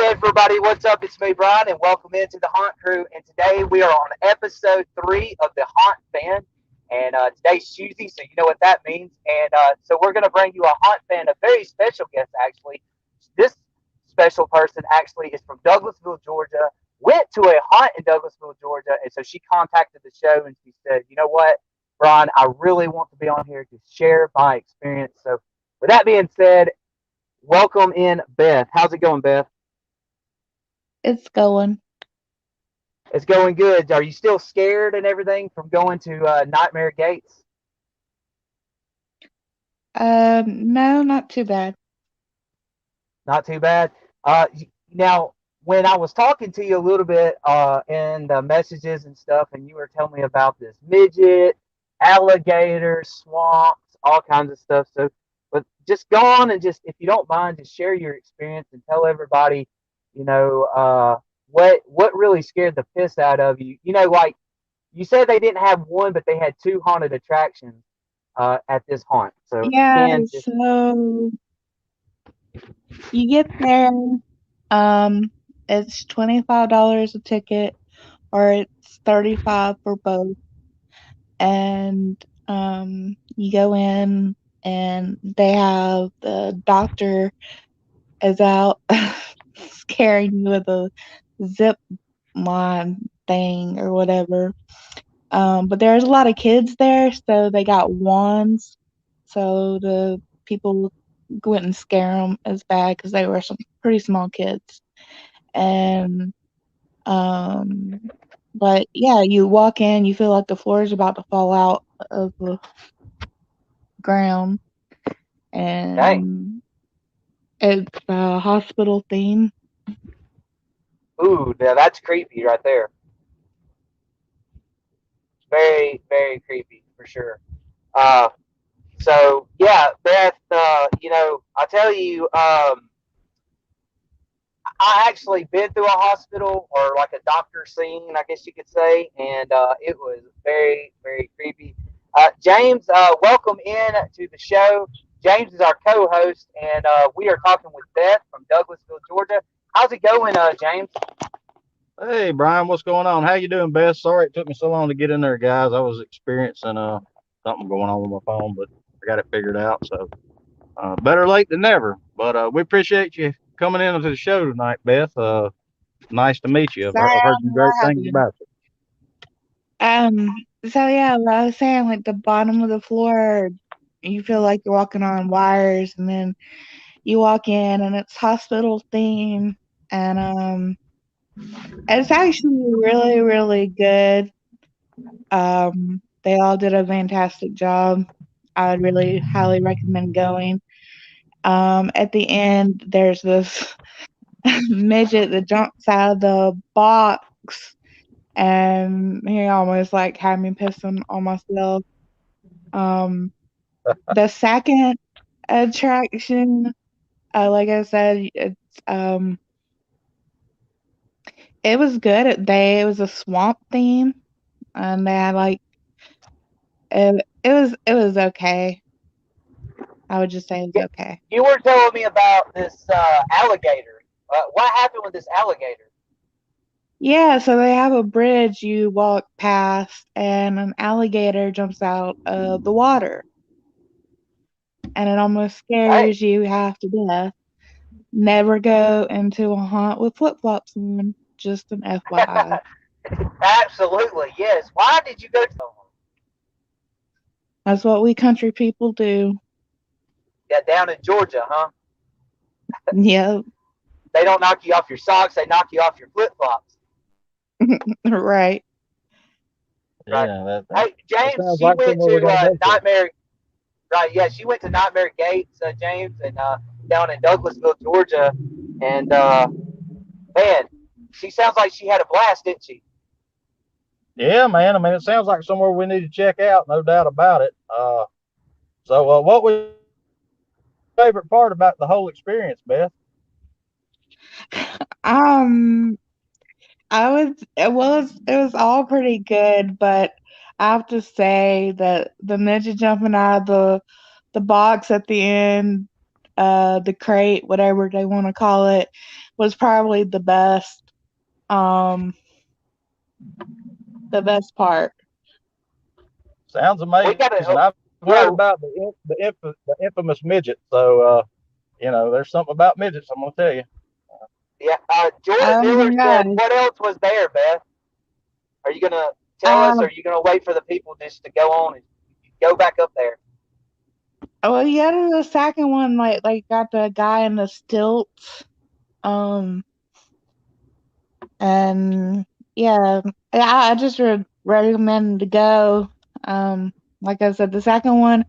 Hey everybody, what's up? It's me, Brian, and welcome into the Haunt Crew. And today we are on episode 3 of the Haunt Fan. And today's Tuesday, so you know what that means. And so we're going to bring you a Haunt Fan, a very special guest, actually. This special person actually is from Douglasville, Georgia, went to a haunt in Douglasville, Georgia. And so she contacted the show and she said, you know what, Brian, I really want to be on here to share my experience. So with that being said, welcome in Beth. How's it going, Beth? It's going. It's going good. Are you still scared and everything from going to Nightmare Gates? No, not too bad. Not too bad. Now, when I was talking to you a little bit in the messages and stuff, and you were telling me about this midget, alligators, swamps, all kinds of stuff. So, but just go on and just, if you don't mind, just share your experience and tell everybody, you know, what really scared the piss out of you. You know, like you said, they didn't have one, but they had two haunted attractions at this haunt. So, if you Yeah, can just so you get there, um, it's $25 a ticket or it's 35 for both. And you go in and they have the doctor is out scaring you with a zip line thing or whatever. But there's a lot of kids there, so they got wands. So the people wouldn't scare them as bad because they were some pretty small kids. And um, but yeah, you walk in, you feel like the floor is about to fall out of the ground, dang. and it's a hospital theme. Ooh, now that's creepy right there. Very, very creepy for sure. Uh, so yeah, Beth, I tell you, I actually been through a hospital or like a doctor scene, I guess you could say, and it was very, very creepy. James, welcome in to the show. James is our co-host, and we are talking with Beth from Douglasville, Georgia. How's it going, James? Hey Brian, what's going on? How you doing, Beth? Sorry it took me so long to get in there, guys. I was experiencing something going on with my phone, but I got it figured out. So better late than never. But we appreciate you coming into the show tonight, Beth. Nice to meet you. Sorry, I've I heard don't some know what great things happened. about you. Um, so yeah, what I was saying, like the bottom of the floor, you feel like you're walking on wires, and then you walk in, and it's hospital theme, and it's actually really, really good. They all did a fantastic job. I would really highly recommend going. At the end, there's this midget that jumps out of the box, and he almost like had me pissing on myself. Um, the second attraction, like I said, it was good. It was a swamp theme, and they had like it was okay. I would just say it Yeah, was okay. you were telling me about this alligator. What happened with this alligator? Yeah, so they have a bridge you walk past, and an alligator jumps out of the water, and it almost Hey, scares you half to death. Never go into a haunt with flip flops on. Just an FYI. absolutely, yes. Why did you go to the That's what we country people do. yeah, down in Georgia, huh? Yep, They don't knock you off your socks; they knock you off your flip flops. right. Right. Yeah, that Hey, that James, sounds she like went somewhere we to got to go to. Nightmare. Right. Yeah, she went to Nightmare Gates, James, and down in Douglasville, Georgia. And man, she sounds like she had a blast, didn't she? Yeah, man. I mean, it sounds like somewhere we need to check out, no doubt about it. So, what was your favorite part about the whole experience, Beth? Um, it was all pretty good, but I have to say that the ninja jumping out of the box at the end, the crate, whatever they want to call it, was probably um the best part. Sounds We amazing. got to, And I've heard yeah, about the infamous midget. So there's something about midgets. I'm gonna tell you. yeah. Jordan Oh Miller my said, gosh. "What else was there, Beth? Are you gonna tell us, or Um, are you gonna wait for the people just to go on and go back up there?" well, yeah, the second one, like got the guy in the stilts. Um, and yeah, I just would recommend to go. Like I said, the second one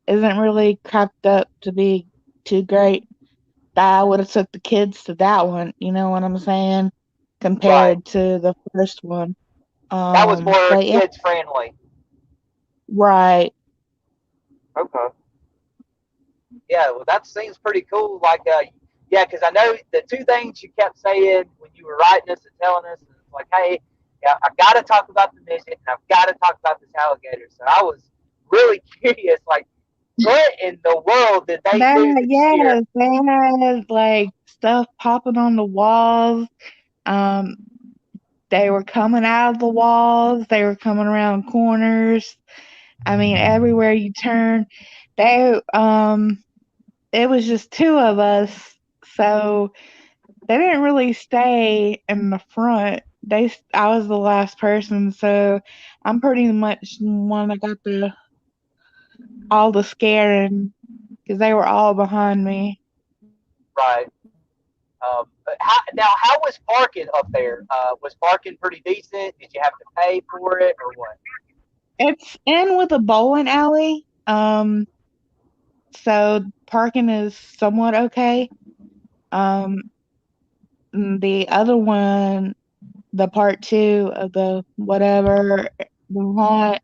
isn't really cracked up to be too great. I would have took the kids to that one, you know what I'm saying, Right. compared to the first one. That was more But yeah, kids friendly. right. Okay. Yeah, well, that seems pretty cool. Like, yeah, because I know the two things you kept saying when you were writing us and telling us, is like, hey, yeah, I got to talk about the midget and I've got to talk about this alligator. So I was really curious, like, what in the world did they do this year? Yes, they had like stuff popping on the walls. Um, they were coming out of the walls. They were coming around corners. I mean, everywhere you turn, it was just two of us, so they didn't really stay in the front. I was the last person, so I'm pretty much the one that got all the scaring because they were all behind me. Right. How was parking up there? Was parking pretty decent? Did you have to pay for it or what? It's in with a bowling alley, so parking is somewhat okay. Um, the other one, the part two of the whatever, the haunt,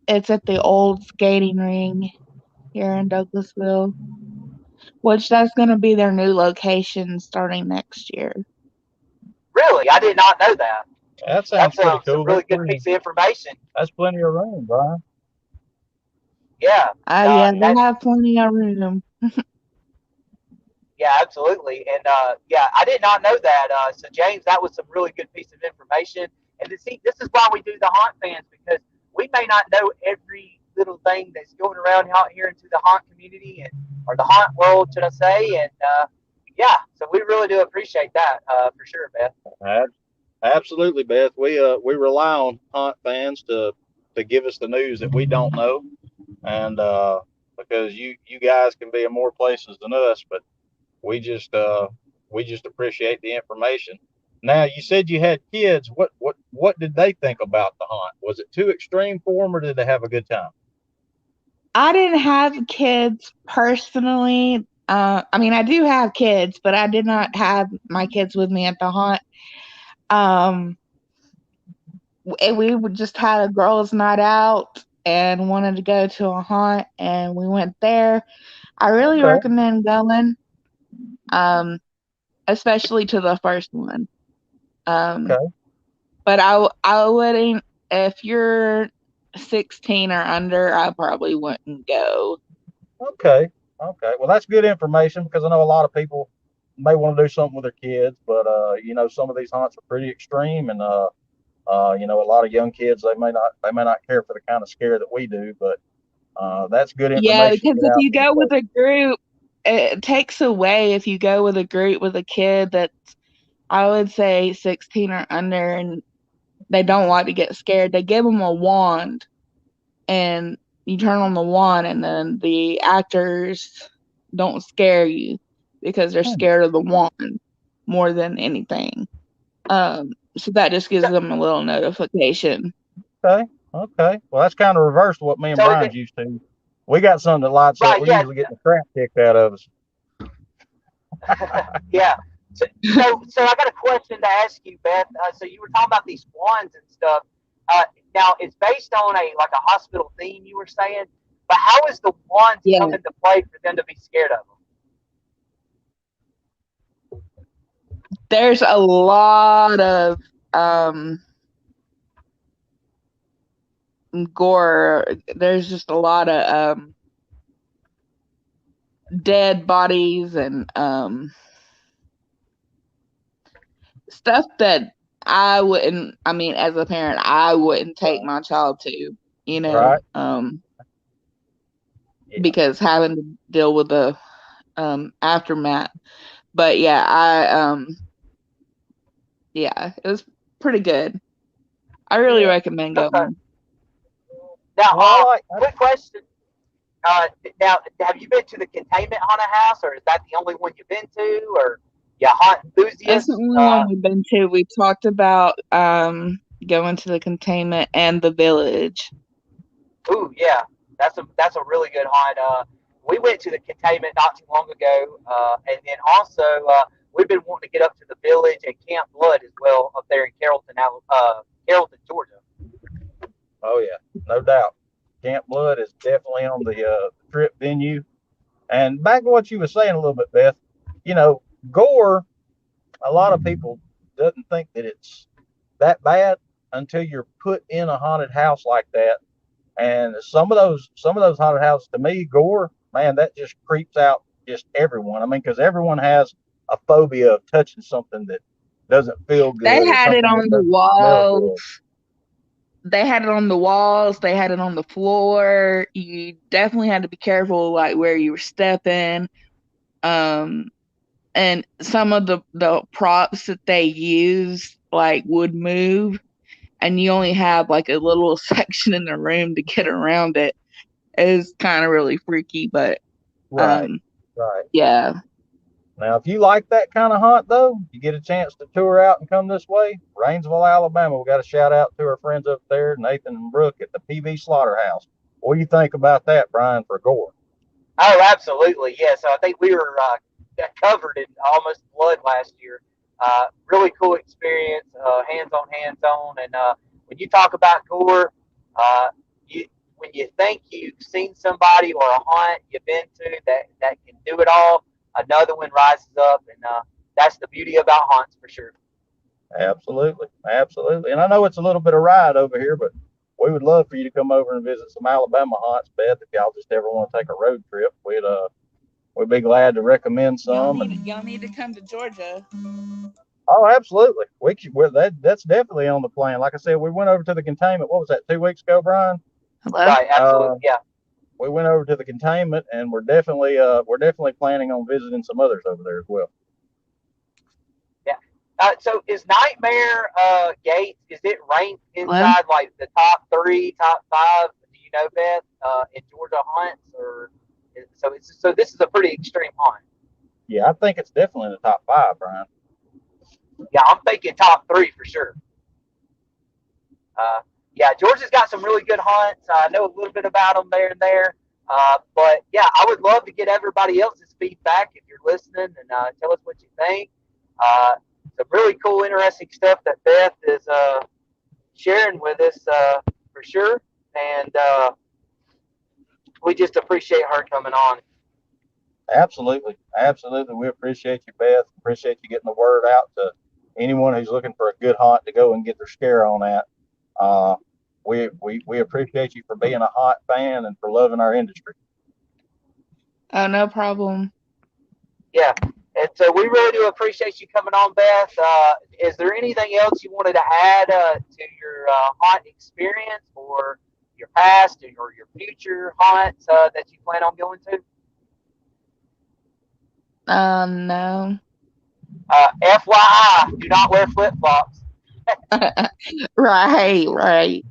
it's at the old skating ring here in Douglasville, which that's going to be their new location starting next year. Really, I did not know that. That sounds That's pretty some cool. really good piece of information. That's plenty of room, Brian. Yeah. Yeah, they That have plenty of room. Yeah, absolutely. And yeah, I did not know that. So James, that was some really good piece of information. And to see, this is why we do the haunt fans, because we may not know every little thing that's going around out here into the haunt community and or the haunt world, should I say? And yeah, so we really do appreciate that for sure, Beth. Ab- Absolutely, Beth. We rely on hunt fans to give us the news that we don't know, and because you guys can be in more places than us, but we just uh, we just appreciate the information. Now, you said you had kids. What did they think about the hunt? Was it too extreme for them, or did they have a good time? I didn't have kids personally. I mean, I do have kids, but I did not have my kids with me at the haunt. Um, we just had a girls' night out and wanted to go to a haunt, and we went there. I really Okay. recommend going, um, especially to the first one. Um, Okay. but I wouldn't if you're 16 or under. I probably wouldn't go. Okay. Okay. Well, that's good information because I know a lot of people may want to do something with their kids, but some of these hunts are pretty extreme, and a lot of young kids they may not care for the kind of scare that we do, but that's good Yeah, information because to get if out you there. go with a group, it takes away if you go with a group with a kid that's, I would say, 16 or under, and they don't like to get scared. They give them a wand, and you turn on the wand, and then the actors don't scare you because they're Hmm, scared of the wand more than anything. So that just gives So, them a little notification. okay. Okay. Well, that's kind of reversed to what me and so is Brian's it used to. We got something that lights up. right? We're Yeah, usually getting the crap kicked out of us. yeah. So I got a question to ask you, Beth. So you were talking about these wands and stuff. Uh, Now it's based on a like a hospital theme. You were saying, but how is the wands Yeah, come into play for them to be scared of them? there's a lot of um gore. There's just a lot of dead bodies and stuff that I mean, as a parent, I wouldn't take my child to, Right. Yeah. because having to deal with the aftermath. But yeah, yeah, it was pretty good. I really Yeah. recommend Okay. going. Now, Well, quick question. Now, have you been to the containment haunted house, or is that the only one you've been to, or you haunt That's the enthusiasts? only one we've been to. We talked about going to the containment and the village. Ooh, yeah, that's a really good haunt. We went to the containment not too long ago, and then also we've been wanting to get up to the village and Camp Blood as well up there in Carrollton, Georgia. oh yeah, no doubt. Camp Blood is definitely on the trip venue. And back to what you were saying a little bit, Beth. You know, gore. A lot of people doesn't think that it's that bad until you're put in a haunted house like that. And some of those haunted houses, to me, gore, man, that just creeps out just everyone. I mean, because everyone has a phobia of touching something that doesn't feel They good or had it something that on the doesn't smell walls. good. They had it on the walls. They had it on the floor. You definitely had to be careful, like where you were stepping. Um, and some of the props that they used, like, would move, and you only have like a little section in the room to get around it. It's kind of really freaky, but Right, um, right. yeah. Now, if you like that kind of hunt, though, you get a chance to tour out and come this way, Rainsville, Alabama. We got a shout out to our friends up there, Nathan and Brooke at the PV Slaughterhouse. What do you think about that, Brian, for gore? Oh, absolutely, yes. I think we were covered in almost blood last year. Really cool experience, hands on. And when you talk about gore, uh, you when you think you've seen somebody or a haunt you've been to that can do it all, another one rises up, and that's the beauty about haunts for sure. Absolutely, absolutely. And I know it's a little bit of ride over here, but we would love for you to come over and visit some Alabama haunts, Beth. If y'all just ever want to take a road trip, we'd be glad to recommend some. And Y'all need to come to Georgia. oh, absolutely, that's definitely on the plan. Like I said, we went over to the containment. What was that? 2 weeks ago, Brian? Hello? Right, Uh, absolutely, yeah, we went over to the containment, and we're definitely planning on visiting some others over there as well. yeah. So is Nightmare Gates? Is it ranked Hello? inside like the top three, top five? Do you know, Beth, in Georgia haunts, or so this is a pretty extreme haunt. Yeah, I think it's definitely in the top five, Brian. Yeah, I'm thinking top three for sure. Uh, yeah, Georgia's got some really good hunts. I know a little bit about them there and there. But yeah, I would love to get everybody else's feedback if you're listening, and tell us what you think. Some really cool, interesting stuff that Beth is sharing with us for sure. And we just appreciate her coming on. Absolutely, absolutely. We appreciate you, Beth. Appreciate you getting the word out to anyone who's looking for a good haunt to go and get their scare on at. Uh, we appreciate you for being a haunt fan and for loving our industry. Oh, no problem. Yeah. And so we really do appreciate you coming on, Beth. Is there anything else you wanted to add to your haunt experience, or your past or your future haunts that you plan on going to? No. FYI, do not wear flip flops. Right, right.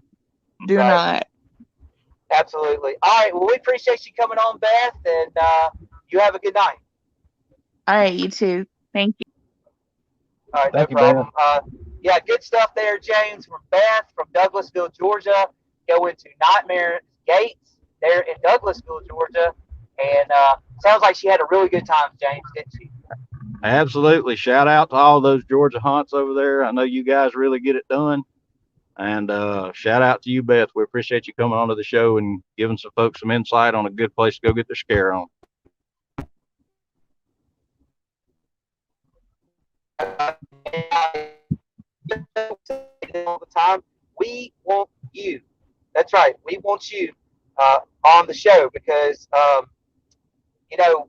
Do Right. not. Absolutely. All right. Well, we appreciate you coming on, Beth, and you have a good night. All right, you too. Thank you. All right, no Thank you, Beth. problem. Yeah, good stuff there, James, from Beth from Douglasville, Georgia. Going to Nightmare Gates there in Douglasville, Georgia. And sounds like she had a really good time, James, didn't she? Absolutely. Shout out to all those Georgia haunts over there. I know you guys really get it done. And shout out to you, Beth. We appreciate you coming onto the show and giving some folks some insight on a good place to go get their scare on. All the time. We want you. That's right. We want you on the show because, you know,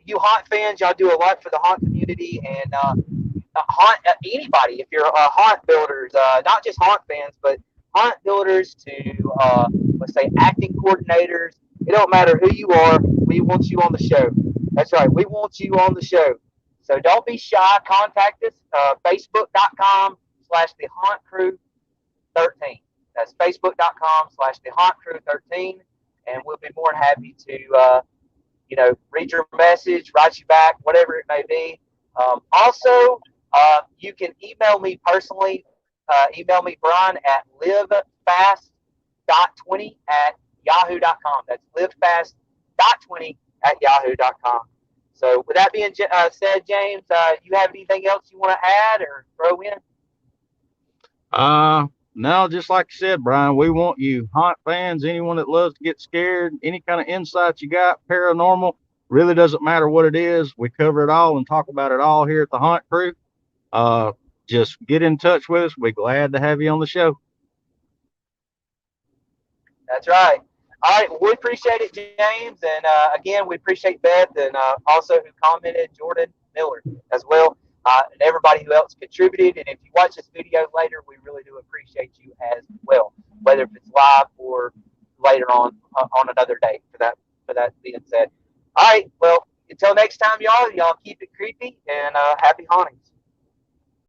you haunt fans, y'all do a lot for the haunt community and haunt anybody. If you're haunt builders, not just haunt fans, but haunt builders to let's say acting coordinators. It don't matter who you are. We want you on the show. That's right. We want you on the show. So don't be shy. Contact us. Facebook.com/the Haunt Crew 13. That's Facebook.com/the Haunt Crew 13, and we'll be more than happy to read your message, write you back, whatever it may be. Also, you can email me personally. Email me, Brian, at livefast.20 at yahoo.com. That's livefast.20 at yahoo.com. So, with that being said, James, you have anything else you want to add or throw in? No, just like I said, Brian, we want you haunt fans, anyone that loves to get scared, any kind of insight you got, paranormal, really doesn't matter what it is. We cover it all and talk about it all here at the Haunt Crew. Uh, just get in touch with us. We're glad to have you on the show. That's right. All right. Well, we appreciate it, James. And again, we appreciate Beth and also who commented, Jordan Miller as well, and everybody who else contributed. And if you watch this video later, we really do appreciate you as well, whether if it's live or later on another date for that being said. All right. Well, until next time, y'all keep it creepy and happy hauntings.